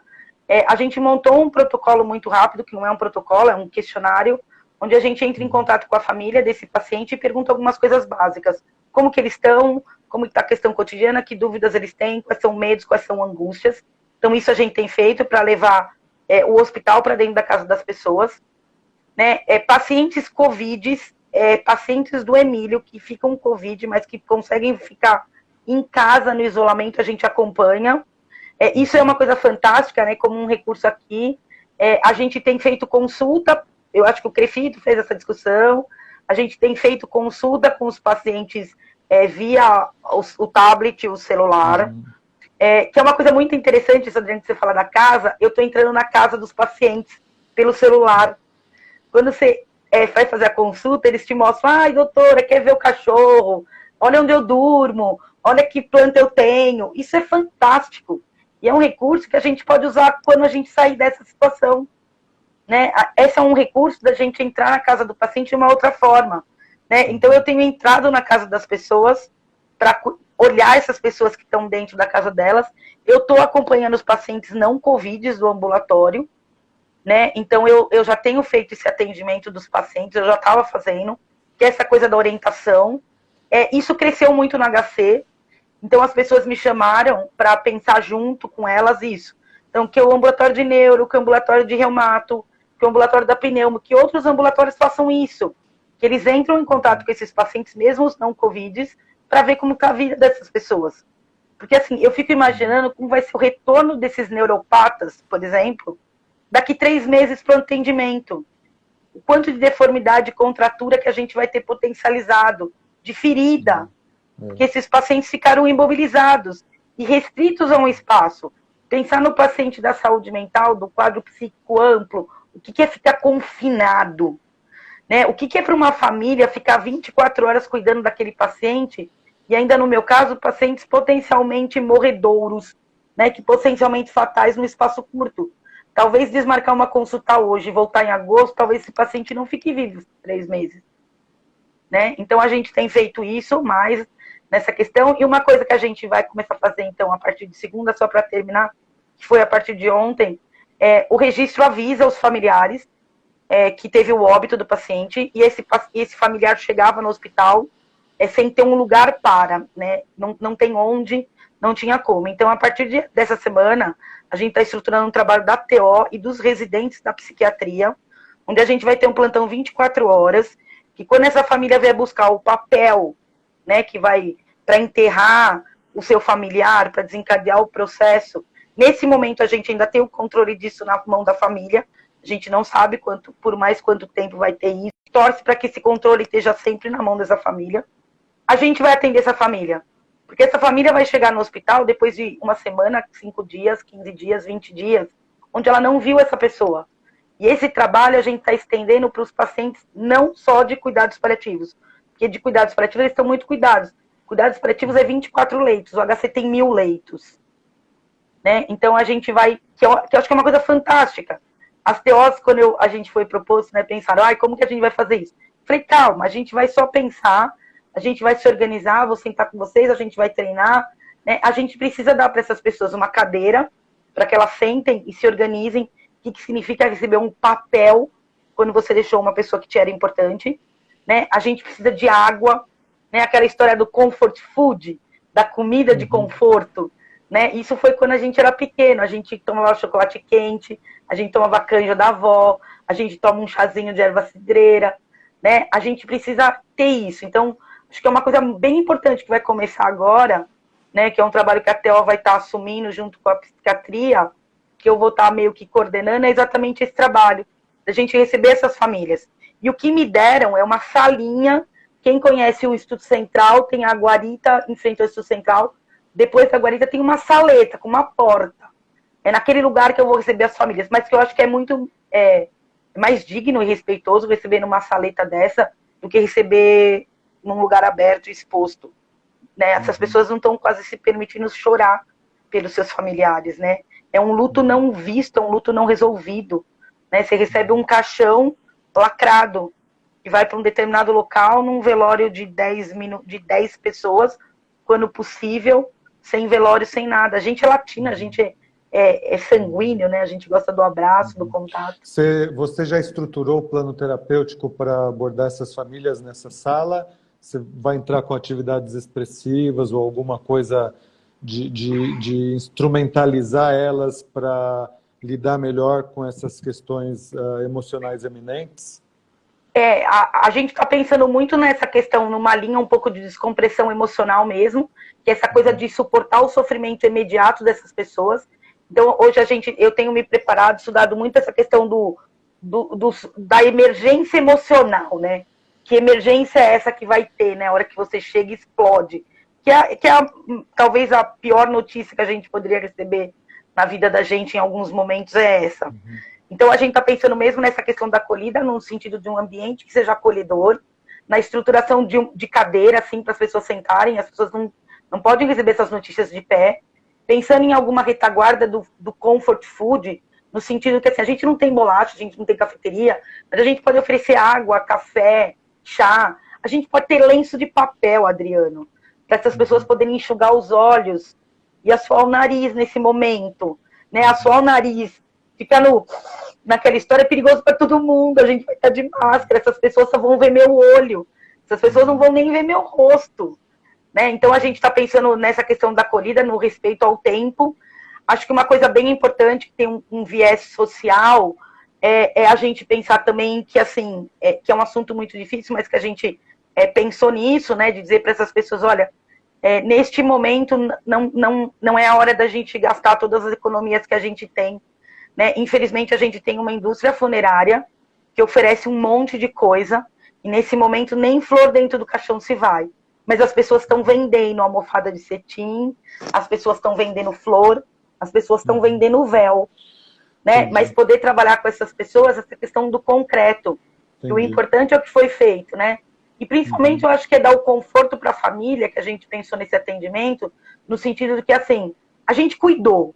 a gente montou um protocolo muito rápido, que não é um protocolo, é um questionário, onde a gente entra em contato com a família desse paciente e pergunta algumas coisas básicas. Como que eles estão, como está a questão cotidiana, que dúvidas eles têm, quais são medos, quais são angústias. Então, isso a gente tem feito para levar o hospital para dentro da casa das pessoas. Né? Pacientes Covid, pacientes do Emílio, que ficam com Covid, mas que conseguem ficar em casa no isolamento, a gente acompanha. Isso é uma coisa fantástica, né? Como um recurso aqui. A gente tem feito consulta, eu acho que o Crefito fez essa discussão, a gente tem feito consulta com os pacientes via o tablet, o celular, que é uma coisa muito interessante, isso de você falar da casa, eu estou entrando na casa dos pacientes pelo celular. Quando você vai fazer a consulta, eles te mostram, ai, doutora, quer ver o cachorro? Olha onde eu durmo, olha que planta eu tenho. Isso é fantástico. E é um recurso que a gente pode usar quando a gente sair dessa situação. Né? Esse é um recurso da gente entrar na casa do paciente de uma outra forma. Né? Então, eu tenho entrado na casa das pessoas para olhar essas pessoas que estão dentro da casa delas. Eu estou acompanhando os pacientes não Covid do ambulatório. Né? Então, eu já tenho feito esse atendimento dos pacientes, eu já estava fazendo, que é essa coisa da orientação. Isso cresceu muito no HC, então as pessoas me chamaram para pensar junto com elas isso. Então, que o ambulatório de neuro, que o ambulatório de reumato, que o ambulatório da pneumo, que outros ambulatórios façam isso, que eles entram em contato com esses pacientes, mesmo os não Covid, para ver como está a vida dessas pessoas. Porque, assim, eu fico imaginando como vai ser o retorno desses neuropatas, por exemplo, daqui 3 meses para o atendimento. O quanto de deformidade e contratura que a gente vai ter potencializado, de ferida, que esses pacientes ficaram imobilizados e restritos a um espaço. Pensar no paciente da saúde mental, do quadro psíquico amplo, o que é ficar confinado? Né? O que é para uma família ficar 24 horas cuidando daquele paciente, e ainda no meu caso, pacientes potencialmente morredouros, né? Que potencialmente fatais no espaço curto. Talvez desmarcar uma consulta hoje e voltar em agosto, talvez esse paciente não fique vivo 3 meses. Né? Então, a gente tem feito isso, mas nessa questão. E uma coisa que a gente vai começar a fazer, então, a partir de segunda, só para terminar, que foi a partir de ontem, o registro avisa os familiares que teve o óbito do paciente, e esse familiar chegava no hospital sem ter um lugar para, né? Não tem onde, não tinha como. Então, a partir dessa semana, a gente está estruturando um trabalho da TO e dos residentes da psiquiatria, onde a gente vai ter um plantão 24 horas, que quando essa família vier buscar o papel, né, que vai para enterrar o seu familiar, para desencadear o processo, nesse momento a gente ainda tem o controle disso na mão da família, a gente não sabe por mais quanto tempo vai ter isso, torce para que esse controle esteja sempre na mão dessa família. A gente vai atender essa família, porque essa família vai chegar no hospital depois de uma semana, 5 dias, 15 dias, 20 dias, onde ela não viu essa pessoa. E esse trabalho a gente está estendendo para os pacientes não só de cuidados paliativos, porque de cuidados paliativos eles estão muito cuidados. Cuidados paliativos é 24 leitos, o HC tem 1000 leitos. Né? Então a gente vai, que eu acho que é uma coisa fantástica. As TOs, quando a gente foi proposto, né, pensaram, como que a gente vai fazer isso? Falei, calma, a gente vai só pensar, a gente vai se organizar, vou sentar com vocês, a gente vai treinar, né? A gente precisa dar para essas pessoas uma cadeira, para que elas sentem e se organizem, o que significa receber um papel quando você deixou uma pessoa que te era importante, né? A gente precisa de água, né? Aquela história do comfort food, da comida de conforto, né? Isso foi quando a gente era pequeno, a gente tomava chocolate quente, a gente tomava canja da avó, a gente toma um chazinho de erva cidreira, né? A gente precisa ter isso. Então, acho que é uma coisa bem importante que vai começar agora, né? Que é um trabalho que a TO vai estar assumindo junto com a psiquiatria, que eu vou estar meio que coordenando, é exatamente esse trabalho, da gente receber essas famílias. E o que me deram é uma salinha, quem conhece o Instituto Central, tem a guarita em frente ao Instituto Central, depois da guarita tem uma saleta com uma porta. É naquele lugar que eu vou receber as famílias, mas que eu acho que é muito mais digno e respeitoso receber numa saleta dessa do que receber num lugar aberto e exposto. Né? Essas pessoas não estão quase se permitindo chorar pelos seus familiares, né? É um luto não visto, é um luto não resolvido. Né? Você recebe um caixão lacrado e vai para um determinado local num velório de 10 pessoas, quando possível, sem velório, sem nada. A gente é latina, a gente é sanguíneo, né? A gente gosta do abraço, do contato. Você já estruturou o plano terapêutico para abordar essas famílias nessa sala? Você vai entrar com atividades expressivas ou alguma coisa de instrumentalizar elas para lidar melhor com essas questões emocionais eminentes? A gente está pensando muito nessa questão, numa linha um pouco de descompressão emocional mesmo, que é essa coisa de suportar o sofrimento imediato dessas pessoas. Então, hoje eu tenho me preparado, estudado muito essa questão da emergência emocional, né? Que emergência é essa que vai ter, né? A hora que você chega e explode. Que é talvez a pior notícia que a gente poderia receber na vida da gente em alguns momentos é essa. Então, a gente está pensando mesmo nessa questão da acolhida, no sentido de um ambiente que seja acolhedor, na estruturação de cadeira, assim, para as pessoas sentarem, as pessoas não podem receber essas notícias de pé, pensando em alguma retaguarda do comfort food, no sentido que assim, a gente não tem bolacha, a gente não tem cafeteria, mas a gente pode oferecer água, café, chá, a gente pode ter lenço de papel, Adriano, para essas pessoas poderem enxugar os olhos e assoar o nariz nesse momento, né? Assoar o nariz, ficar naquela história é perigoso para todo mundo, a gente vai estar de máscara, essas pessoas só vão ver meu olho, essas pessoas não vão nem ver meu rosto. Né? Então, a gente está pensando nessa questão da acolhida, no respeito ao tempo. Acho que uma coisa bem importante, que tem um viés social, é a gente pensar também que, assim, que é um assunto muito difícil, mas que a gente pensou nisso, né? De dizer para essas pessoas, olha, neste momento não é a hora da gente gastar todas as economias que a gente tem. Né? Infelizmente, a gente tem uma indústria funerária que oferece um monte de coisa, e nesse momento nem flor dentro do caixão se vai. Mas as pessoas estão vendendo almofada de cetim, as pessoas estão vendendo flor, as pessoas estão vendendo véu. Né? Mas poder trabalhar com essas pessoas, essa questão do concreto. O importante é o que foi feito. Né? E principalmente eu acho que é dar o conforto para a família, que a gente pensou nesse atendimento, no sentido de que assim, a gente cuidou.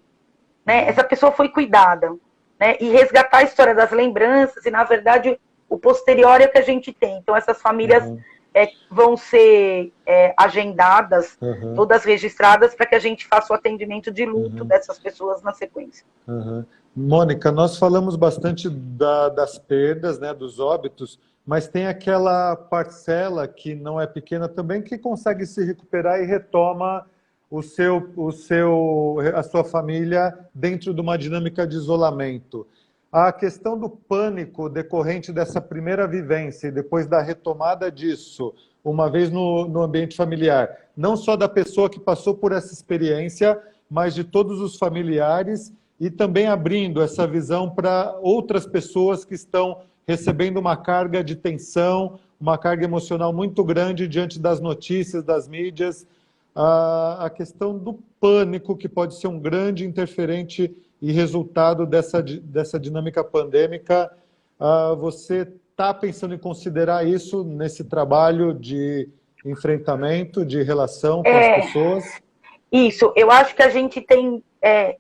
Né? Essa pessoa foi cuidada. Né? E resgatar a história das lembranças, e na verdade o posterior é o que a gente tem. Então essas famílias vão ser agendadas, Uhum. todas registradas, para que a gente faça o atendimento de luto Uhum. dessas pessoas na sequência. Uhum. Mônica, nós falamos bastante das perdas, né, dos óbitos, mas tem aquela parcela que não é pequena também que consegue se recuperar e retoma a sua família dentro de uma dinâmica de isolamento. A questão do pânico decorrente dessa primeira vivência e depois da retomada disso, uma vez no ambiente familiar, não só da pessoa que passou por essa experiência, mas de todos os familiares, e também abrindo essa visão para outras pessoas que estão recebendo uma carga de tensão, uma carga emocional muito grande diante das notícias, das mídias, a questão do pânico, que pode ser um grande interferente e resultado dessa dinâmica pandêmica. Você está pensando em considerar isso nesse trabalho de enfrentamento, de relação com as pessoas? Isso, eu acho que a gente tem,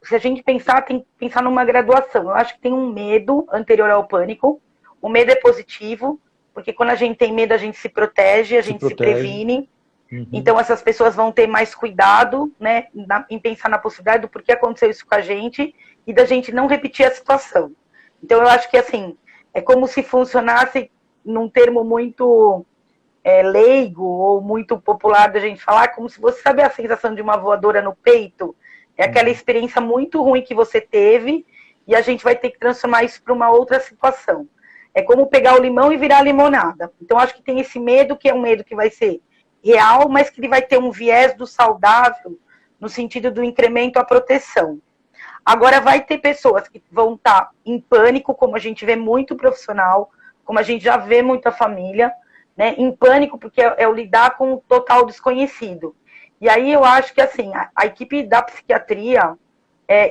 se a gente pensar, tem que pensar numa graduação. Eu acho que tem um medo anterior ao pânico. O medo é positivo, porque quando a gente tem medo, a gente se protege, a gente se previne. Uhum. Então, essas pessoas vão ter mais cuidado, né, em pensar na possibilidade do porquê aconteceu isso com a gente e da gente não repetir a situação. Então, eu acho que, assim, é como se funcionasse num termo muito leigo ou muito popular da gente falar, como se você sabe a sensação de uma voadora no peito, é aquela experiência muito ruim que você teve e a gente vai ter que transformar isso para uma outra situação. É como pegar o limão e virar limonada. Então, acho que tem esse medo, que é um medo que vai ser real, mas que ele vai ter um viés do saudável, no sentido do incremento à proteção. Agora, vai ter pessoas que vão estar em pânico, como a gente vê muito profissional, como a gente já vê muita família, né, em pânico, porque é o lidar com o total desconhecido. E aí eu acho que, assim, a equipe da psiquiatria,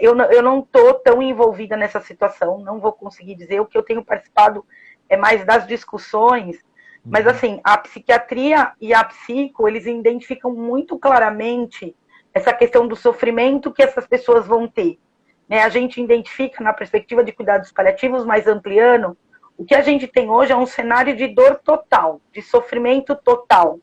eu não estou tão envolvida nessa situação, não vou conseguir dizer. O que eu tenho participado é mais das discussões, mas, assim, a psiquiatria e a psico, eles identificam muito claramente essa questão do sofrimento que essas pessoas vão ter. Né? A gente identifica na perspectiva de cuidados paliativos, mas ampliando, o que a gente tem hoje é um cenário de dor total, de sofrimento total.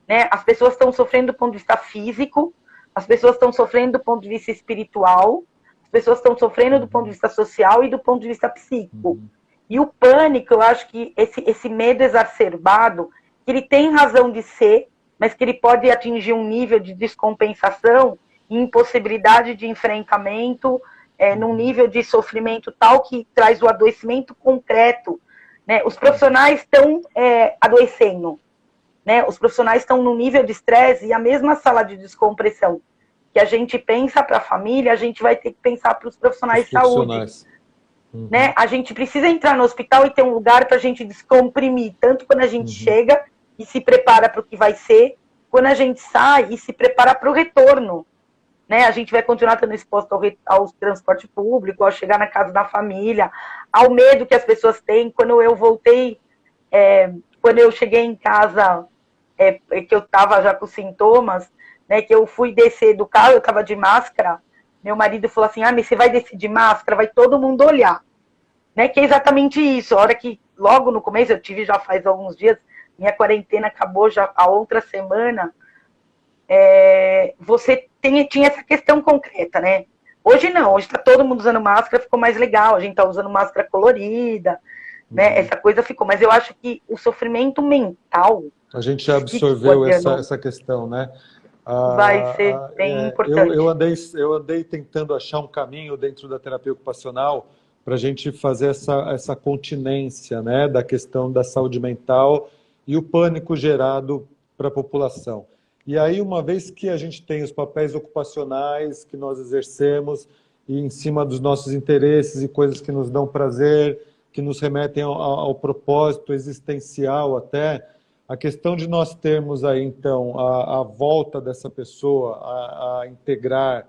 Né? As pessoas estão sofrendo do ponto de vista físico, as pessoas estão sofrendo do ponto de vista espiritual, as pessoas estão sofrendo do ponto de vista social e do ponto de vista psíquico. E o pânico, eu acho que esse medo exacerbado, que ele tem razão de ser, mas que ele pode atingir um nível de descompensação e impossibilidade de enfrentamento, num nível de sofrimento tal que traz o adoecimento concreto. Né? Os profissionais estão adoecendo, né? Os profissionais estão num nível de estresse, e a mesma sala de descompressão que a gente pensa para a família, a gente vai ter que pensar para os profissionais de saúde. Né? A gente precisa entrar no hospital e ter um lugar para a gente descomprimir, tanto quando a gente chega e se prepara para o que vai ser, quando a gente sai e se prepara para o retorno. Né? A gente vai continuar estando exposto ao transporte público, ao chegar na casa da família, ao medo que as pessoas têm. Quando eu voltei, quando eu cheguei em casa, que eu estava já com sintomas, né, que eu fui descer do carro, eu estava de máscara, meu marido falou assim, mas você vai descer de máscara, vai todo mundo olhar. Né, que é exatamente isso. A hora que, logo no começo, eu tive já faz alguns dias, minha quarentena acabou já a outra semana, você tinha essa questão concreta, né? Hoje não, hoje está todo mundo usando máscara, ficou mais legal, a gente está usando máscara colorida, né? Essa coisa ficou, mas eu acho que o sofrimento mental... A gente já absorveu essa questão, né? Vai ser bem importante. Eu andei tentando achar um caminho dentro da terapia ocupacional para a gente fazer essa continência, né, da questão da saúde mental e o pânico gerado para a população. E aí, uma vez que a gente tem os papéis ocupacionais que nós exercemos e em cima dos nossos interesses e coisas que nos dão prazer, que nos remetem ao propósito existencial até, a questão de nós termos aí, então, a volta dessa pessoa a integrar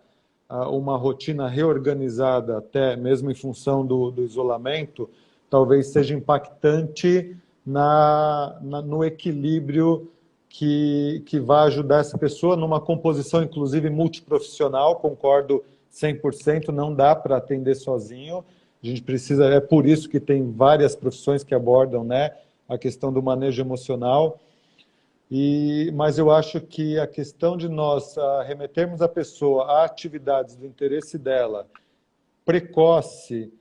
uma rotina reorganizada, até mesmo em função do isolamento, talvez seja impactante no equilíbrio que vai ajudar essa pessoa numa composição, inclusive, multiprofissional. Concordo 100%, não dá para atender sozinho. A gente precisa, é por isso que tem várias profissões que abordam, né, a questão do manejo emocional. Mas eu acho que a questão de nós remetermos a pessoa a atividades do interesse dela, precoce,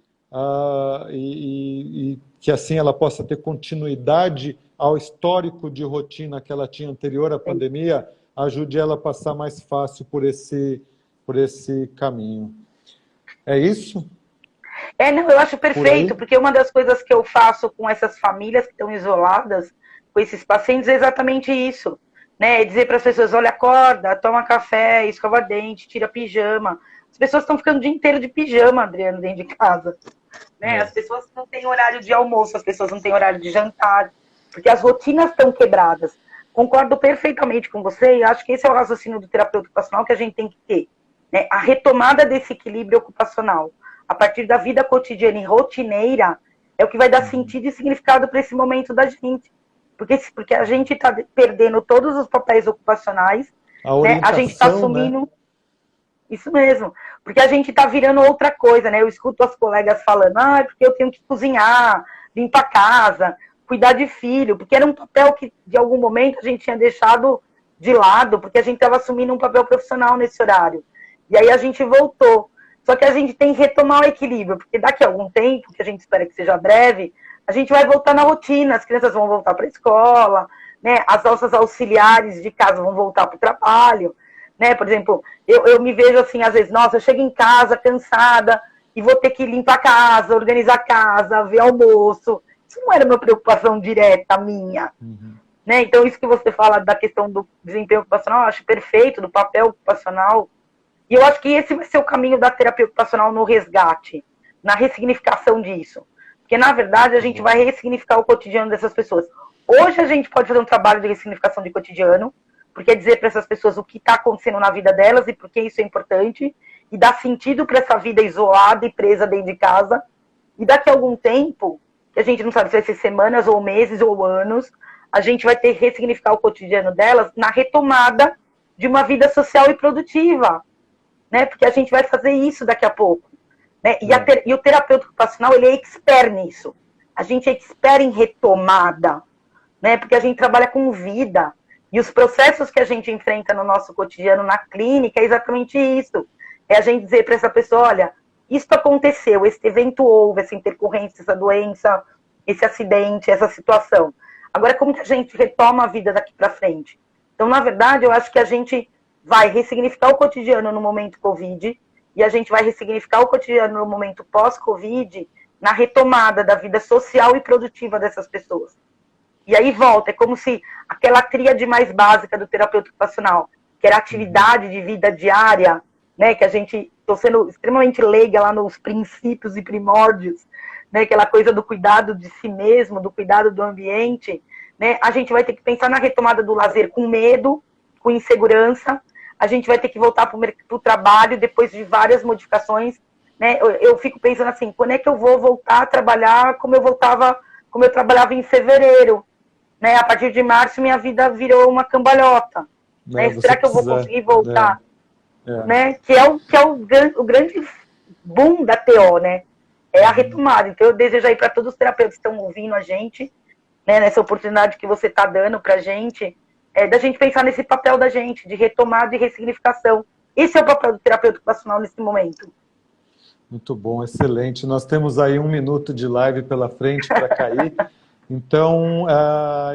e que assim ela possa ter continuidade ao histórico de rotina que ela tinha anterior à pandemia, ajude ela a passar mais fácil por esse caminho. É isso? Não, eu acho perfeito, porque uma das coisas que eu faço com essas famílias que estão isoladas, com esses pacientes, é exatamente isso. Né? É dizer para as pessoas, olha, acorda, toma café, escova dente, tira pijama. As pessoas estão ficando o dia inteiro de pijama, Adriano, dentro de casa. Né? As pessoas não têm horário de almoço, as pessoas não têm horário de jantar, porque as rotinas estão quebradas. Concordo perfeitamente com você e acho que esse é o raciocínio do terapeuta ocupacional que a gente tem que ter. Né? A retomada desse equilíbrio ocupacional, a partir da vida cotidiana e rotineira, é o que vai dar sentido e significado para esse momento da gente. Porque a gente está perdendo todos os papéis ocupacionais, a gente está assumindo... Né? Isso mesmo, porque a gente está virando outra coisa, né? Eu escuto as colegas falando, porque eu tenho que cozinhar, limpar a casa, cuidar de filho, porque era um papel que, de algum momento, a gente tinha deixado de lado, porque a gente estava assumindo um papel profissional nesse horário. E aí a gente voltou. Só que a gente tem que retomar o equilíbrio, porque daqui a algum tempo, que a gente espera que seja breve, a gente vai voltar na rotina, as crianças vão voltar para a escola, né? As nossas auxiliares de casa vão voltar para o trabalho. Né? Por exemplo, eu me vejo assim, às vezes, nossa, eu chego em casa cansada e vou ter que limpar a casa, organizar a casa, ver almoço. Isso não era uma preocupação direta minha. Né? Então, isso que você fala da questão do desempenho ocupacional, eu acho perfeito, do papel ocupacional. E eu acho que esse vai ser o caminho da terapia ocupacional no resgate, na ressignificação disso. Porque, na verdade, a gente vai ressignificar o cotidiano dessas pessoas. Hoje a gente pode fazer um trabalho de ressignificação de cotidiano, porque é dizer para essas pessoas o que está acontecendo na vida delas e por que isso é importante, e dar sentido para essa vida isolada e presa dentro de casa. E daqui a algum tempo, que a gente não sabe se vai ser semanas ou meses ou anos, a gente vai ter que ressignificar o cotidiano delas na retomada de uma vida social e produtiva. Né? Porque a gente vai fazer isso daqui a pouco. Né? E o terapeuta ocupacional, ele é expert nisso. A gente é expert em retomada, né? Porque a gente trabalha com vida. E os processos que a gente enfrenta no nosso cotidiano, na clínica, é exatamente isso. É a gente dizer para essa pessoa, olha, isso aconteceu, esse evento houve, essa intercorrência, essa doença, esse acidente, essa situação. Agora, como que a gente retoma a vida daqui para frente? Então, na verdade, eu acho que a gente vai ressignificar o cotidiano no momento Covid e a gente vai ressignificar o cotidiano no momento pós-Covid na retomada da vida social e produtiva dessas pessoas. E aí volta, é como se aquela tríade mais básica do terapeuta ocupacional, que era a atividade de vida diária, né, que a gente, estou sendo extremamente leiga lá nos princípios e primórdios, né, aquela coisa do cuidado de si mesmo, do cuidado do ambiente, né, a gente vai ter que pensar na retomada do lazer com medo, com insegurança, a gente vai ter que voltar para o trabalho depois de várias modificações, né, eu fico pensando assim, quando é que eu vou voltar a trabalhar como eu trabalhava em fevereiro? Né, a partir de minha vida virou uma cambalhota. Né? Será que eu vou conseguir voltar? Né? Que é o grande boom da TO, né? É a retomada. Então eu desejo aí para todos os terapeutas que estão ouvindo a gente, né, nessa oportunidade que você está dando para a gente, da gente pensar nesse papel da gente, de retomada e ressignificação. Esse é o papel do terapeuta ocupacional nesse momento. Muito bom, excelente. Nós temos aí 1 minuto de live pela frente para cair. Então,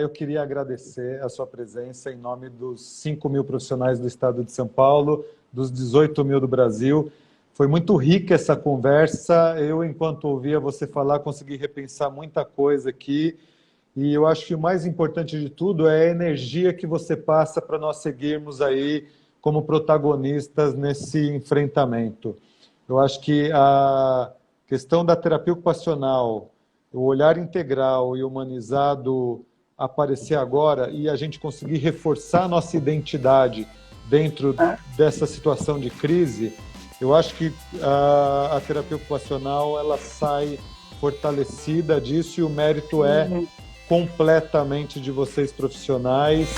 eu queria agradecer a sua presença em nome dos 5.000 profissionais do Estado de São Paulo, dos 18.000 do Brasil. Foi muito rica essa conversa. Eu, enquanto ouvia você falar, consegui repensar muita coisa aqui. E eu acho que o mais importante de tudo é a energia que você passa para nós seguirmos aí como protagonistas nesse enfrentamento. Eu acho que a questão da terapia ocupacional, o olhar integral e humanizado aparecer agora e a gente conseguir reforçar a nossa identidade dentro dessa situação de crise, eu acho que a terapia ocupacional ela sai fortalecida disso e o mérito é completamente de vocês profissionais.